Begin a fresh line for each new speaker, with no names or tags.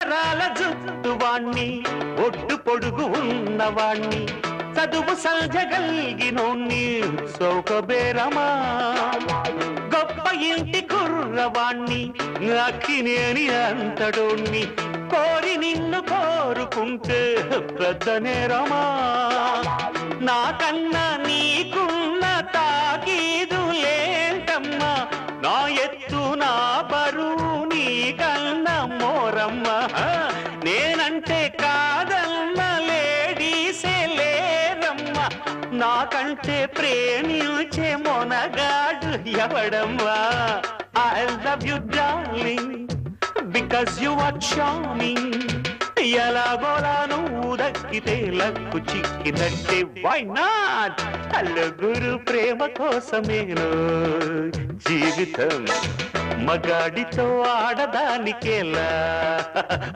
ఉంగరాల జుట్టువాణ్ణి ఒడ్డు పొడుగు ఉన్నవాణ్ణి చదువు సల్జగల్గినోణ్ణి సౌకబేరమా గొప్ప ఇంటి కుర్రవాణ్ణి అక్కినేని అంతడోణ్ణి కోరి నిన్ను కోరుకుంటే పెద్ద నేరమా నాకన్నా నీకున్న తాకీదు ఏంటమ్మా నా ఎత్తు నా బరువు నీకన్నా మోరమ్మ నేనంటే కాదన్న లేడీసే లేరమ్మ నాకంటే ప్రేమించే Monagadu ఎవడమ్మా I love you darling because you are charming ఎలాగోలా నువ్వు దక్కితే లక్కు చిక్కినట్టే వై నాట్ నలుగురు ప్రేమ కోసమేను జీవితం మగాడితో ఆడదానికేలా